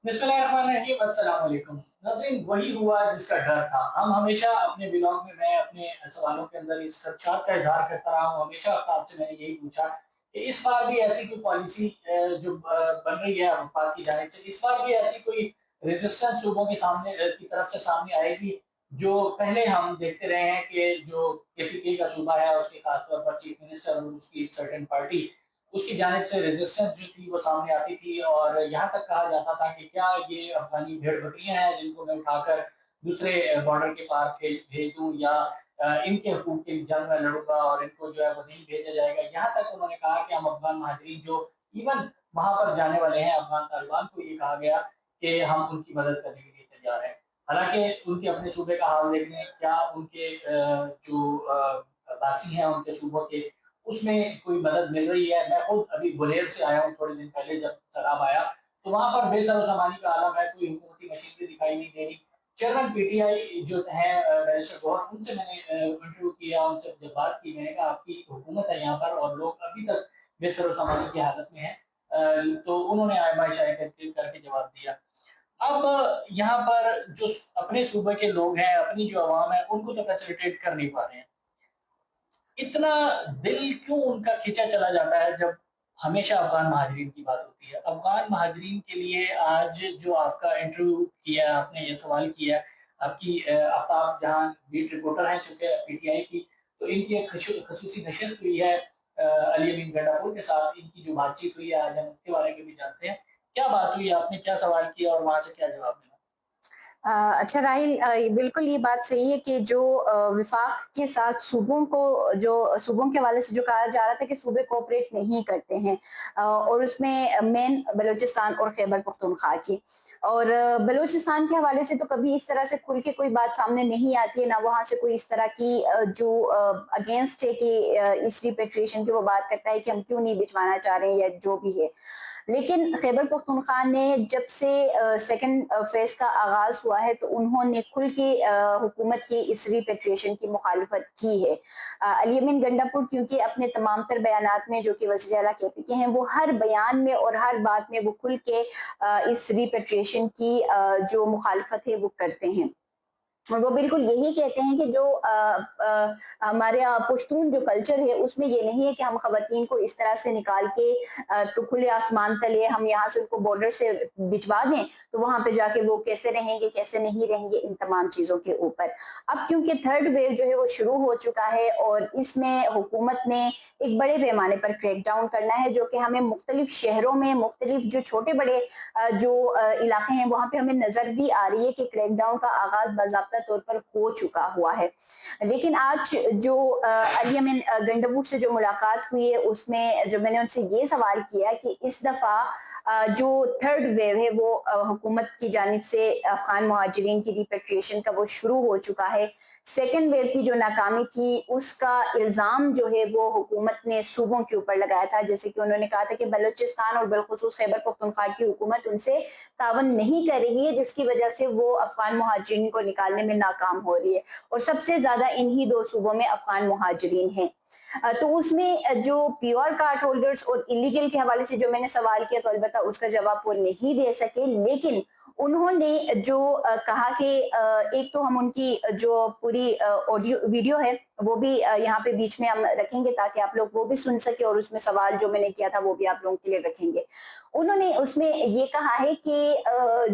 बिस्मिल्लाहिर्रहमानिर्रहीम, अस्सलाम वालेकुम। नाज़रीन, वही हुआ जिसका डर था। हम हमेशा अपने ब्लॉग में, मैं अपने सवालों के अंदर इस खदशात का इज़हार करता रहा हूँ। हमेशा आपसे मैंने यही पूछा कि इस बार भी ऐसी कोई पॉलिसी जो बन रही है वफाक की जानिब से, इस बार भी ऐसी कोई रेजिस्टेंस सूबों के सामने की तरफ से सामने आएगी, जो पहले हम देखते रहे हैं कि जो केपीके का सूबा है, उसके खासतौर पर चीफ मिनिस्टर और उसकी एक सर्टेन पार्टी, उसकी जानिब से रेजिस्टेंस जो थी वो सामने आती थी और यहाँ तक कहा जाता था कि क्या ये अफगानी भेड़ बकरियां हैं जिनको मैं उठाकर दूसरे बॉर्डर के पार भेज दूं, या इनके हकूक की जंग में लड़ूंगा और इनको जो है वो नहीं भेजा जाएगा। यहाँ तक उन्होंने कहा कि हम अफगान महाजरीन जो इवन वहां पर जाने वाले हैं, अफगान तालिबान को ये कहा गया कि हम उनकी मदद करने के लिए तैयार हैं। हालांकि उनके अपने सूबे का हाल देख लें, क्या उनके जो वासी हैं उनके सूबों के, उसमें कोई मदद मिल रही है। मैं खुद अभी गुलेर से आया हूँ थोड़े दिन पहले, जब सैलाब आया तो वहां पर बेसर सामानी का आलम है, कोई हुकूमती मशीनरी दिखाई नहीं दे रही। चेयरमैन पीटीआई जो है बैरिस्टर गौहर, उनसे मैंने इंटरव्यू किया, उनसे जब बात की, मैंने कहा आपकी हुकूमत है यहाँ पर और लोग अभी तक बेसर सामानी की हालत में है। तो उन्होंने आयमा इशारे करके जवाब दिया। अब यहाँ पर जो अपने सूबे के लोग हैं, अपनी जो आवाम है, उनको तो फैसिलिटेट कर नहीं पा रहे हैं। इतना दिल क्यों उनका खिंचा चला जाता है जब हमेशा अफगान महाजरीन की बात होती है। अफगान महाजरीन के लिए आज जो आपका इंटरव्यू किया, आपने ये सवाल किया, आपकी आफ्ताब जहां लीड रिपोर्टर हैं चूंकि पीटीआई की, तो इनकी एक खसूसी नशिस्त हुई है अली अमीन गंडापुर के साथ। इनकी जो बातचीत हुई है आज हम उसके बारे में भी जानते हैं। क्या बात हुई, आपने क्या सवाल किया और वहां से क्या जवाब मिला? अच्छा राहिल, बिल्कुल ये बात सही है कि जो विफाक के साथ सूबों को, जो सूबों के हवाले से जो कहा जा रहा था कि सूबे कोऑपरेट नहीं करते हैं, और उसमें मेन बलूचिस्तान और खैबर पख्तूनख्वा की, और बलूचिस्तान के हवाले से तो कभी इस तरह से खुल के कोई बात सामने नहीं आती है, ना वहाँ से कोई इस तरह की जो अगेंस्ट है कि इस रिपेट्रिएशन की वो बात करता है कि हम क्यों नहीं भिजवाना चाह रहे हैं या जो भी है। लेकिन खैबर पख्तूनख्वा ने जब से सेकंड फेज का आगाज हुआ है तो उन्होंने खुल के हुकूमत की इस रिपेट्रिएशन की मुखालिफत की है। अली अमीन गंडापुर क्योंकि अपने तमाम तर बयानात में, जो कि वज़ीर आला केपी के हैं, वो हर बयान में और हर बात में वो खुल के इस रिपेट्रिएशन की जो मुखालिफत है वो करते हैं। वो बिल्कुल यही कहते हैं कि जो हमारे पुश्तून जो कल्चर है उसमें ये नहीं है कि हम खवातीन को इस तरह से निकाल के तो खुले आसमान तले हम यहाँ से उनको बॉर्डर से भिजवा दें तो वहां पे जाके वो कैसे रहेंगे कैसे नहीं रहेंगे, इन तमाम चीजों के ऊपर। अब क्योंकि थर्ड वेव जो है वो शुरू हो चुका है और इसमें हुकूमत ने एक बड़े पैमाने पर क्रैकडाउन करना है, जो कि हमें मुख्तलिफ शहरों में, मुख्तलिफ जो छोटे बड़े जो इलाके हैं वहां पे हमें नजर भी आ रही है कि क्रैकडाउन का आगाज बाज़ाब्ता तौर पर हो चुका हुआ है। लेकिन आज जो अली अमीन गंडापुर से जो मुलाकात हुई है उसमें जब मैंने उनसे ये सवाल किया कि इस दफा जो थर्ड वेव है वो हुकूमत की जानिब से अफगान मुहाजिरीन की रिपेट्रिएशन का वो शुरू हो चुका है, सेकेंड वेव की जो नाकामी थी उसका इल्जाम जो है वो हुकूमत ने सूबों के ऊपर लगाया था। जैसे कि उन्होंने कहा था कि बलूचिस्तान और बिलखुसूस खैबर पख्तूनख्वा की हुकूमत उनसे तावन नहीं कर रही है, जिसकी वजह से वो अफगान मुहाजिरीन को निकालने में नाकाम हो रही है, और सबसे ज्यादा इन्हीं दो सूबों में अफगान मुहाजिरीन हैं। तो उसमें जो प्योर कार्ड होल्डर्स और इलीगल के हवाले से जो मैंने सवाल किया तो अलबत्ता उसका जवाब वो नहीं दे सके, लेकिन उन्होंने जो कहा कि एक तो हम उनकी जो पूरी ऑडियो वीडियो है वो भी यहाँ पे बीच में हम रखेंगे ताकि आप लोग वो भी सुन सके, और उसमें सवाल जो मैंने किया था वो भी आप लोगों के लिए रखेंगे। उन्होंने उसमें ये कहा है कि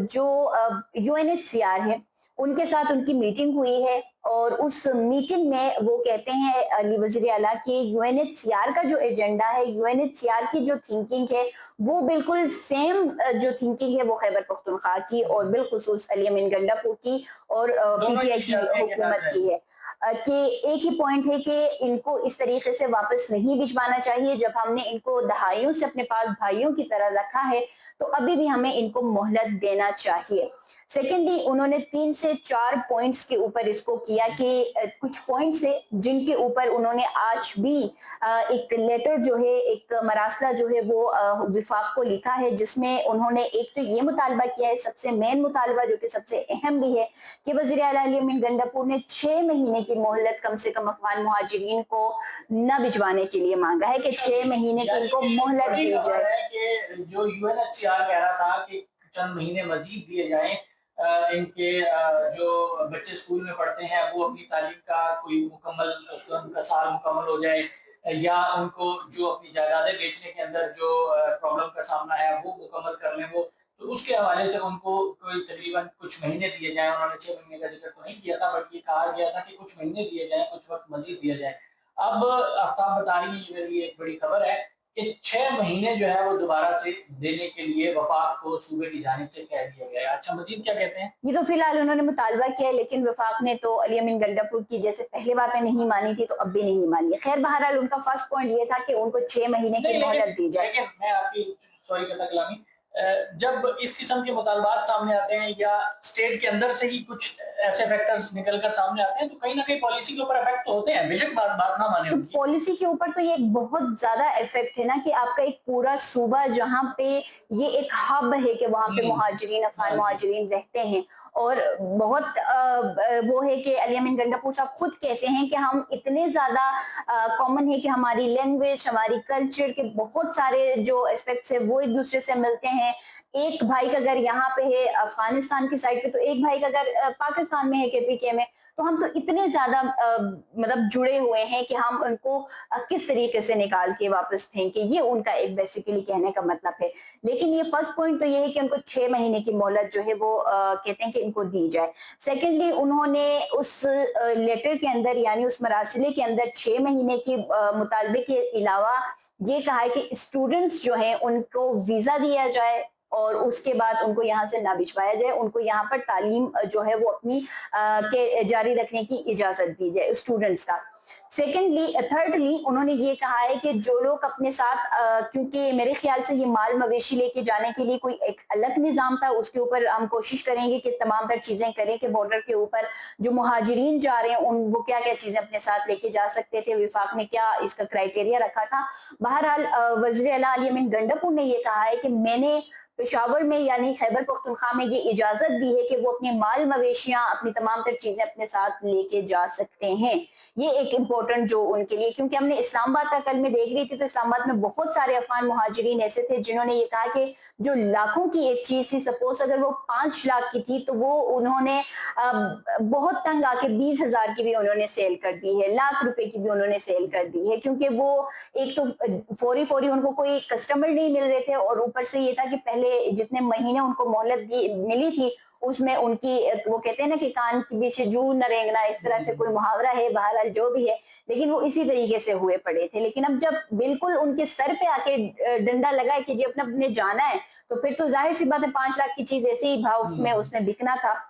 जो यूएनएचसीआर है उनके साथ उनकी मीटिंग हुई है, और उस मीटिंग में वो कहते हैं अली वजीर आला कि यूएनएचसीआर का जो एजेंडा है, यूएनएचसीआर की जो थिंकिंग है वो बिल्कुल सेम जो थिंकिंग है वो खैबर पख्तूनख्वा की और बिलखुसूस अली अमीन गंडापुर की और दोनों पीटीआई की की चाहते हैं कि ना हुकूमत जाए। की है। कि एक ही पॉइंट है कि इनको इस तरीके से वापस नहीं भिजवाना चाहिए। जब हमने इनको दहाइयों से अपने पास भाइयों की तरह रखा है तो अभी भी हमें इनको मोहलत देना चाहिए। सेकेंडली उन्होंने 3 से 4 पॉइंट्स के ऊपर इसको किया कि कुछ पॉइंट्स है जिनके ऊपर उन्होंने आज भी एक लेटर जो है, एक मरासला जो है वो विफाक को लिखा है, जिसमें उन्होंने एक तो ये मुतालबा किया है, सबसे मेन मुतालबा जो कि सबसे अहम भी है, कि वज़ीर आला अली अमीन गंडापुर ने 6 महीने की मोहलत कम से कम अफगान मुहाजिरीन को न भिजवाने के लिए मांगा है कि अच्छा 6 जी, महीने की यानी इनको कि मोहलत बड़ी दी खबर जाए। है कि जो यूएनएचसीआर कह रहा था कि चंद महीने मजीद दिए जाएं, इनके जो बच्चे स्कूल में पढ़ते हैं वो अपनी तालीम का कोई मुकम्मल उसका उनका साल मुकम्मल हो जाए, या उनको जो अपनी जायदादें बेचने के अंदर जो प्रॉब्लम का सामना है वो मुकम्मल कर लें वो, तो उसके हवाले से उनको कोई तकरीबन कुछ महीने दिए जाएं। उन्होंने 6 महीने का जिक्र तो नहीं किया था, बट ये कहा गया था कि कुछ महीने दिए जाएं, कुछ वक्त मजीद दिया जाए। अब आफ्ताब बता रही है, मेरे लिए एक बड़ी खबर है कि 6 महीने जो है वो दोबारा से देने के लिए वफाक को सूबे की जानिब से कह दिया गया है। अच्छा मजीद क्या कहते हैं? ये तो फिलहाल उन्होंने मुतालबा किया है, लेकिन वफाक ने तो अली अमीन गंडापुर की जैसे पहले बातें नहीं मानी थी तो अब भी नहीं मानी। खैर बहरहाल उनका फर्स्ट पॉइंट ये था कि उनको 6 महीने की नहीं, मोहलत दी जाए। लेकिन मैं आपकी सॉरी कता कलामी, जब इस किस्म के मुतालबात सामने आते हैं या स्टेट के अंदर से ही कुछ ऐसे फैक्टर्स निकल कर सामने आते हैं तो कहीं ना कहीं पॉलिसी के ऊपर इफेक्ट तो होते हैं, बेशक बात बात ना माने तो उनकी। पॉलिसी के ऊपर तो ये एक बहुत ज्यादा इफेक्ट है ना कि आपका एक पूरा सूबा जहाँ पे ये एक हब है कि वहाँ पे मुहाजिरीन अफगान हाँ जी। मुहाजिरीन रहते हैं, और बहुत वो है कि अली अमीन गंडापुर साहब खुद कहते हैं कि हम इतने ज्यादा कॉमन है कि हमारी लैंग्वेज हमारी कल्चर के बहुत सारे जो एस्पेक्ट्स है वो एक दूसरे से मिलते हैं। एक भाई का अगर यहाँ पे है अफगानिस्तान की साइड पे तो एक भाई का अगर पाकिस्तान में है केपीके में, तो हम तो इतने ज्यादा मतलब जुड़े हुए हैं कि हम उनको किस तरीके से निकाल के वापस फेंके, ये उनका एक बेसिकली कहने का मतलब है। लेकिन ये फर्स्ट पॉइंट तो ये है कि उनको 6 महीने की मोहलत जो है वो कहते हैं कि इनको दी जाए। सेकेंडली उन्होंने उस लेटर के अंदर यानी उस मरासिले के अंदर 6 महीने के मुतालबे के अलावा ये कहा है कि स्टूडेंट्स जो हैं उनको वीजा दिया जाए और उसके बाद उनको यहाँ से ना भिजवाया जाए, उनको यहाँ पर तालीम जो है वो अपनी के जारी रखने की इजाजत दी जाए स्टूडेंट्स का। सेकेंडली थर्डली उन्होंने ये कहा है कि जो लोग अपने साथ क्योंकि मेरे ख्याल से ये माल मवेशी लेके जाने के लिए कोई एक अलग निज़ाम था, उसके ऊपर हम कोशिश करेंगे कि तमाम तर चीजें करें कि बॉर्डर के ऊपर जो मुहाजिरीन जा रहे हैं उन वो क्या क्या चीजें अपने साथ लेके जा सकते थे, विफाक ने क्या इसका क्राइटेरिया रखा था। बहरहाल वज़ीर आला अली अमीन गंडापुर ने ये कहा है कि मैंने पेशावर में यानी खैबर पख्तूनख्वा में ये इजाजत दी है कि वो अपने माल मवेशियां अपनी तमाम तर चीजें अपने साथ लेके जा सकते हैं। ये एक इम्पोर्टेंट जो उनके लिए, क्योंकि हमने इस्लामाबाद का कल में देख रही थी तो इस्लामाबाद में बहुत सारे अफगान मुहाजिरीन ऐसे थे जिन्होंने ये कहा कि जो लाखों की एक चीज थी सपोज अगर वो 5 लाख की थी तो वो उन्होंने बहुत तंग आके 20,000 की भी उन्होंने सेल कर दी है, लाख रुपए की भी उन्होंने सेल कर दी है, क्योंकि वो एक तो फौरी फौरी उनको कोई कस्टमर नहीं मिल रहे थे और ऊपर से ये था कि पहले जितने महीने उनको मोहलत मिली थी उसमें उनकी वो कहते हैं ना कि कान के पीछे जू न रेंगना, इस तरह से कोई मुहावरा है, बहरहाल जो भी है, लेकिन वो इसी तरीके से हुए पड़े थे। लेकिन अब जब बिल्कुल उनके सर पे आके डंडा लगा है कि जी अपना अपने जाना है, तो फिर तो जाहिर सी बात है 5 लाख की चीज ऐसे ही भाव में उसने बिकना था।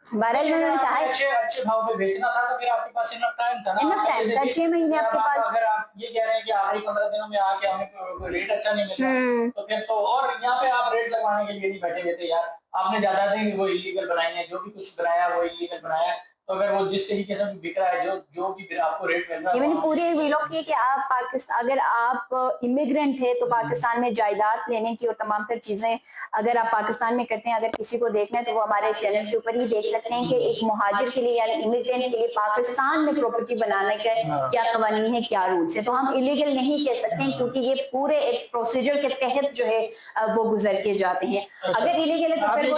बहरहाल उन्होंने कहा है अच्छे अच्छे भाव पे बेचना था तो फिर आपके पास इनफ टाइम था ना, इनफ टाइम था, 6 महीने आपके पास। अगर आप ये कह रहे हैं कि आखिरी 15 दिनों में आके हमें कोई रेट अच्छा नहीं मिल रहा तो फिर तो, और यहाँ पे आप रेट लगवाने के लिए नहीं बैठे हुए थे यार, आपने जायदादें वो इलीगल बनाई है, जो भी कुछ बनाया वो इलीगल बनाया, तो अगर वो जिस तरीके से बिक रहा है जो जो भी आपको रेट मिल रहा है, ये मैंने पूरे व्लॉग किए कि आप पाकिस्तान अगर आप इमिग्रेंट है तो पाकिस्तान में जायदाद लेने की और तमाम तर चीजें अगर आप पाकिस्तान में करते हैं, अगर किसी को देखना है तो वो हमारे चैनल के ऊपर ही देख सकते हैं कि एक मुहाजिर के लिए यानी इमिग्रेंट के लिए पाकिस्तान में प्रॉपर्टी बनाने के क्या कवानीन है, क्या रूल्स है। तो हम इलीगल नहीं कह सकते हैं क्योंकि ये पूरे एक प्रोसीजर के तहत जो है वो गुजर के जाते हैं। अगर इलीगल है तो फिर वो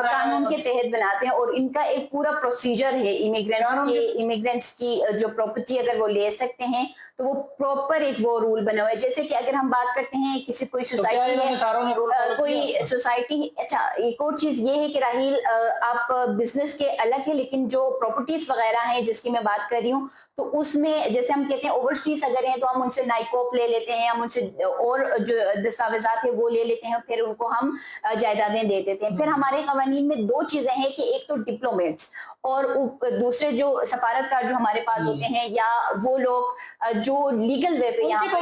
कानून के तहत बनाते हैं और इनका एक पूरा प्रोसीजर है इमिग्रेंट्स की जो प्रॉपर्टी अगर वो ले सकते हैं तो वो प्रॉपर एक वो रूल बना हुआ है। जैसे कि अगर हम बात करते हैं किसी कोई सोसाइटी है कोई सोसाइटी, अच्छा एक और चीज ये है कि राहील आप बिजनेस के अलग है लेकिन जो प्रॉपर्टीज वगैरह हैं जिसकी मैं बात कर रही हूँ तो उसमें जैसे हम कहते हैं ओवरसीज अगर हैं तो हम उनसे नाइकोप ले लेते हैं, हम उनसे और जो दस्तावेजात है वो ले लेते हैं, फिर उनको हम जायदादें दे देते हैं। फिर हमारे कवानीन में दो चीजें हैं कि एक तो डिप्लोमेट्स और दूसरे जो सफारतकार जो हमारे पास होते हैं या वो लोग जो लीगल वे पे यहाँ पर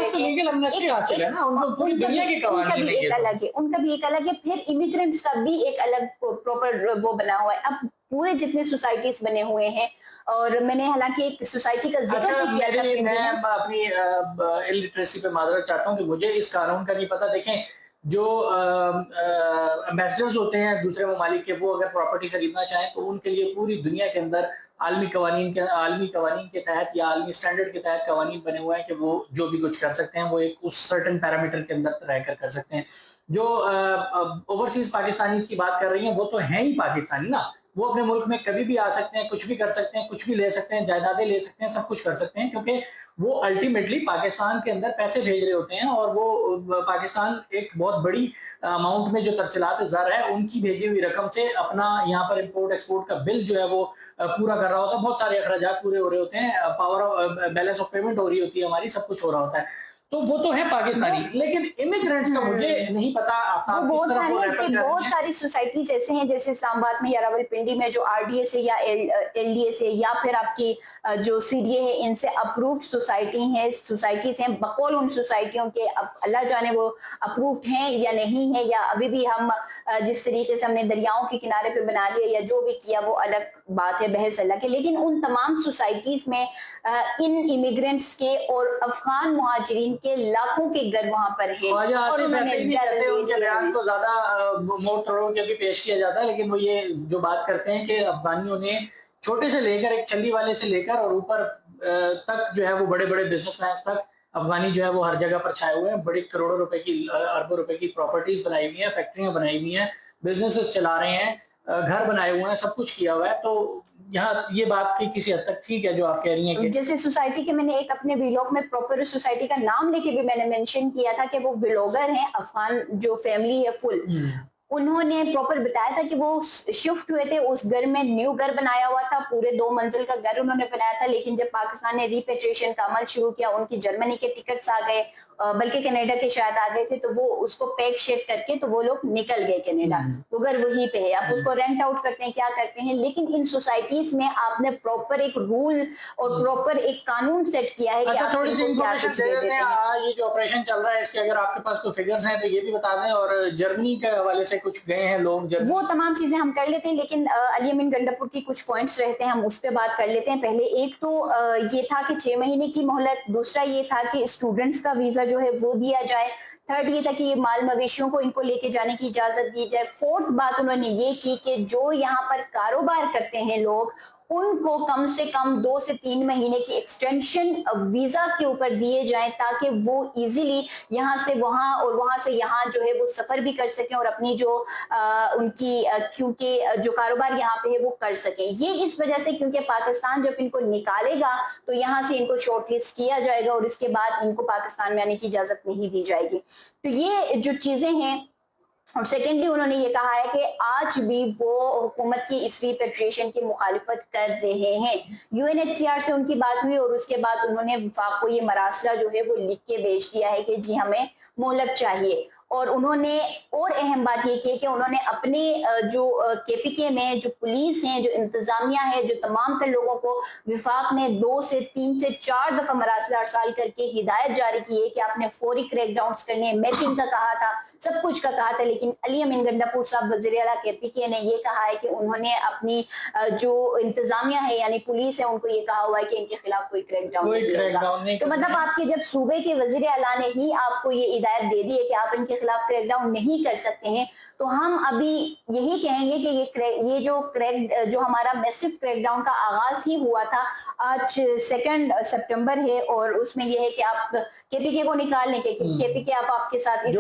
उनका भी एक अलग है। फिर इमिग्रेंट्स का भी एक अलग प्रॉपर वो बना हुआ है। अब पूरे जितने सोसाइटीज बने हुए हैं और मैंने हालांकि एक सोसाइटी का जिक्र भी किया था। मैं अपनी इलिटरेसी पे माजरत चाहता हूँ कि मुझे इस कानून का नहीं पता। देखें जो एम्बेसडर्स होते हैं दूसरे ममालिक के, वो अगर प्रॉपर्टी खरीदना चाहें तो उनके लिए पूरी दुनिया के अंदर आलमी कवानीन के तहत या आलमी स्टैंडर्ड के तहत कवानीन बने हुए हैं कि वो जो भी कुछ कर सकते हैं वो एक उस सर्टन पैरामीटर के अंदर रहकर कर सकते हैं। जो ओवरसीज पाकिस्तानीज की बात कर रही हैं वो तो हैं ही पाकिस्तानी ना, वो अपने मुल्क में कभी भी आ सकते हैं, कुछ भी कर सकते हैं, कुछ भी ले सकते हैं, जायदादें ले सकते हैं, सब कुछ कर सकते हैं, क्योंकि वो अल्टीमेटली पाकिस्तान के अंदर पैसे भेज रहे होते हैं, और वो पाकिस्तान एक बहुत बड़ी अमाउंट में जो तरसीलात ज़र है उनकी भेजी हुई रकम से अपना यहाँ पर इम्पोर्ट एक्सपोर्ट का बिल जो है वो पूरा कर रहा होता है, बहुत सारे अखराजात पूरे हो रहे होते हैं, power of balance of payment हो रही होती है हमारी, सब कुछ हो रहा होता है। तो वो तो है पाकिस्तानी, लेकिन इमिग्रेंट्स का मुझे नहीं पता वो आफ्ताब किस बहुत तरफ सारी वो है रेफर कि कर रही बहुत हैं। सारी सोसाइटीज ऐसे हैं, जैसे इस्लामाबाद में या रावलपिंडी में जो आरडीएस है या एलडीएस है, या फिर आपकी जो सीडीए है, इनसे अप्रूव्ड सोसाइटीज हैं। बकौल उन सोसाइटियों के अब अल्लाह जाने वो अप्रूव्ड हैं या नहीं है, या अभी भी हम जिस तरीके से हमने दरियाओं के किनारे पे बना लिया या जो भी किया वो अलग बात है, बहस अल्लाह के। लेकिन उन तमाम सोसाइटीज में इन इमिग्रेंट्स के और अफगान मुहाजिरीन के लाखों के घर वहां पर हैं, ख्वाजा और आसिफ उन्होंने ऐसे ही नहीं घर कहते, ले उनके लिए बयान हैं। को ज्यादा मोट तोड़ के भी पेश किया जाता है, लेकिन वो ये जो बात करते हैं कि अफगानियों ने छोटे से लेकर एक छल्ली वाले से लेकर और ऊपर तक जो है वो बड़े बड़े बिजनेसमैन तक अफगानी जो है वो हर जगह पर छाए हुए हैं, बड़ी करोड़ों रुपए की अरबों रुपए की प्रॉपर्टीज बनाई हुई हैं, फैक्ट्रियां बनाई हुई हैं, बिजनेसेस चला रहे हैं, घर बनाए हुए हैं, सब कुछ किया हुआ है। तो यहाँ ये बात की किसी हद तक ठीक है जो आप कह रही हैं कि जैसे सोसाइटी के मैंने एक अपने व्लॉग में प्रॉपर सोसाइटी का नाम लेके भी मैंने मेंशन किया था कि वो व्लॉगर हैं, अफगान जो फैमिली है फुल। उन्होंने प्रॉपर बताया था कि वो शिफ्ट हुए थे, उस घर में न्यू घर बनाया हुआ था, पूरे 2 मंजिल का घर उन्होंने बनाया था। लेकिन जब पाकिस्तान ने रिपेट्रिएशन का अमल शुरू किया, उनकी जर्मनी के टिकट्स आ गए, बल्कि कनाडा के शायद आ गए थे, तो वो उसको पैक शेक करके तो वो लोग निकल गए कनाडा। वो घर वहीं पे है, आप उसको रेंट आउट करते हैं, क्या करते हैं। लेकिन इन सोसाइटीज में आपने प्रॉपर एक रूल और प्रॉपर एक कानून सेट किया है कि अच्छा, आप थोड़ी सी इनको क्या इन्फॉर्मेशन कुछ दे दे देते देते हैं। हैं। ये जो ऑपरेशन चल रहा है इसके अगर आपके पास कोई फिगर्स हैं तो ये भी बता दें, और जर्मनी के हवाले से कुछ गए हैं लोग जर्मनी। वो तमाम चीजें हम कर लेते हैं, लेकिन अली अमीन गंडापुर की कुछ पॉइंट्स रहते हैं, हम उस पर बात कर लेते हैं। पहले एक तो ये था कि 6 महीने की मोहलत, दूसरा ये था कि स्टूडेंट्स का वीजा जो है वो दिया जाए, थर्ड ये था कि ये माल मवेशियों को इनको लेके जाने की इजाजत दी जाए, फोर्थ बात उन्होंने ये की कि जो यहाँ पर कारोबार करते हैं लोग, उनको कम से कम 2 से 3 महीने की एक्सटेंशन वीजा के ऊपर दिए जाएं, ताकि वो इजीली यहाँ से वहां और वहां से यहाँ जो है वो सफर भी कर सकें और अपनी जो उनकी क्योंकि जो कारोबार यहाँ पे है वो कर सकें। ये इस वजह से क्योंकि पाकिस्तान जब इनको निकालेगा तो यहाँ से इनको शॉर्टलिस्ट किया जाएगा और इसके बाद इनको पाकिस्तान में आने की इजाजत नहीं दी जाएगी। तो ये जो चीजें हैं। और सेकेंडली उन्होंने ये कहा है कि आज भी वो हुकूमत की इस रिपेट्रिएशन की मुखालिफत कर रहे हैं। यूएनएचसीआर से उनकी बात हुई और उसके बाद उन्होंने वफाक को ये मरासला जो है वो लिख के भेज दिया है कि जी हमें मोहलत चाहिए। और उन्होंने और अहम बात ये की कि उन्होंने अपने जो केपीके में जो पुलिस है, जो इंतजामिया है, जो तमाम तर लोगों को विफाक ने 2 से 3 से 4 दफा मरासला अरसाल करके हिदायत जारी की है कि आपने फौरी क्रैकडाउन करने, मैपिंग का कहा था, सब कुछ का कहा था। लेकिन अली अमीन गंडापुर साहब वज़ीर आला केपीके ने ये कहा है कि उन्होंने अपनी जो इंतजामिया है यानी पुलिस है उनको ये कहा हुआ है कि इनके खिलाफ कोई क्रैकडाउन नहीं होगा। तो मतलब आपके जब सूबे के वज़ीर आला ने ही आपको ये हिदायत दे दी है कि आप इनके खिलाफ क्रैकडाउन नहीं कर सकते हैं, तो हम अभी यही कहेंगे कि ये जो हमारा मैसिव क्रैकडाउन का आगाज ही हुआ था, आज 2 सितंबर है और उसमें यह है कि आप केपीके को निकालने के केपीके आप आपके साथ इस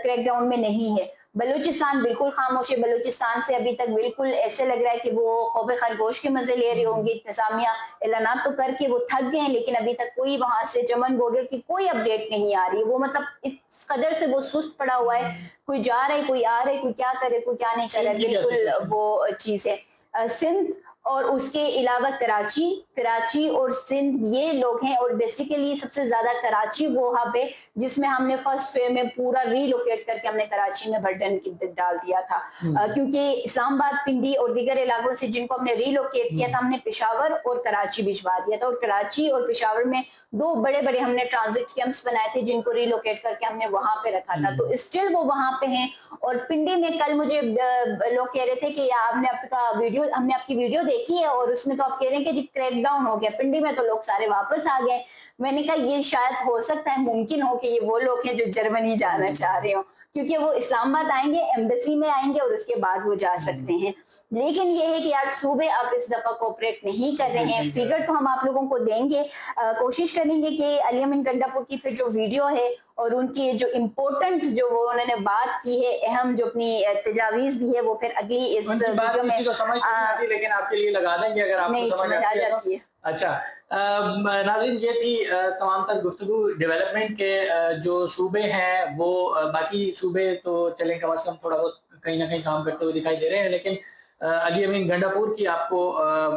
क्रैकडाउन में नहीं है। बलूचिस्तान बिल्कुल खामोश है। बलूचिस्तान से अभी तक बिल्कुल ऐसे लग रहा है कि वो खौफ खरगोश के मजे ले रहे होंगे। इंतजामिया ऐलानात तो करके वो थक गए हैं, लेकिन अभी तक कोई वहां से चमन बॉर्डर की कोई अपडेट नहीं आ रही। वो मतलब इस कदर से वो सुस्त पड़ा हुआ है, कोई जा रहा है, कोई आ रहा है, कोई क्या करे, कोई क्या नहीं करे, बिल्कुल वो चीज है। सिंध और उसके अलावा कराची और सिंध ये लोग हैं, और बेसिकली सबसे ज्यादा कराची वो हब है जिसमें हमने फर्स्ट फेज में पूरा रीलोकेट करके हमने कराची में बर्डन डाल दिया था। क्योंकि इस्लामाबाद, पिंडी और दीगर इलाकों से जिनको हमने रीलोकेट किया था, हमने पेशावर और कराची भिजवा दिया था। और कराची और पेशावर में 2 बड़े बड़े हमने ट्रांजिट कैंप्स बनाए थे जिनको रीलोकेट करके हमने वहां पे रखा था। तो स्टिल वो वहां पे हैं। और पिंडी में कल मुझे लोग कह रहे थे कि हमने आपकी वीडियो देखी है और उसमें तो आप कह रहे हैं कि जी क्रैकडाउन हो गया, पिंडी में तो लोग सारे वापस आ गए। मैंने कहा ये शायद हो सकता है, मुमकिन हो कि ये वो लोग हैं जो जर्मनी जाना चाह रहे हो। क्योंकि वो इस्लामाबाद आएंगे, एम्बेसी में आएंगे और उसके बाद वो जा सकते हैं। लेकिन ये है कि यार सूबे आप इस दफा कोऑपरेट नहीं कर रहे हैं। फिगर तो हम आप लोगों को देंगे, कोशिश करेंगे कि अली अमीन गंडापुर की फिर जो वीडियो है और उनकी जो इम्पोर्टेंट जो वो उन्होंने बात की है, अहम जो अपनी तजावीज दी है, वो फिर अगली इस उनकी बात वीडियो किसी में को समझ नहीं आती, लेकिन आपके लिए लगा देंगे अगर आपको नहीं समझ समझ आ आती है तो। जाती है। अच्छा, नाज़रीन ये थी तमाम तर गुफ्तगू डेवलपमेंट के जो सूबे हैं वो बाकी सूबे तो चलें कम से कम थोड़ा बहुत कहीं ना कहीं काम करते हुए दिखाई दे रहे हैं, लेकिन अली अमीन गंडापुर की आपको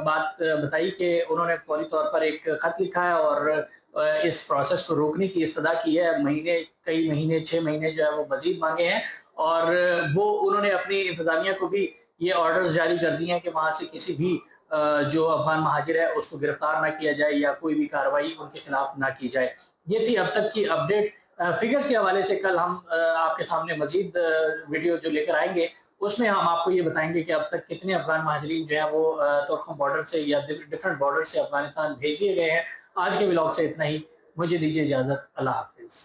बात बताई कि उन्होंने फौरी तौर पर एक खत लिखा है और इस प्रोसेस को रोकने की इस्तदा की है। कई महीने 6 महीने जो है वो मजीद मांगे हैं और वो उन्होंने अपनी इंतजामिया को भी ये ऑर्डर्स जारी कर दिए हैं कि वहाँ से किसी भी जो अफगान महाजिर है उसको गिरफ्तार ना किया जाए या कोई भी कार्रवाई उनके खिलाफ ना की जाए। ये थी अब तक की अपडेट। फिगर्स के हवाले से कल हम आपके सामने मजीद वीडियो जो लेकर आएंगे उसमें हम आपको ये बताएंगे कि अब तक कितने अफगान महाजरीन जो है वो तुर्कम बॉर्डर से या डिफरेंट बॉर्डर से अफगानिस्तान भेज दिए गए हैं। आज के व्लॉग से इतना ही, मुझे दीजिए इजाज़त, अल्लाह हाफिज़।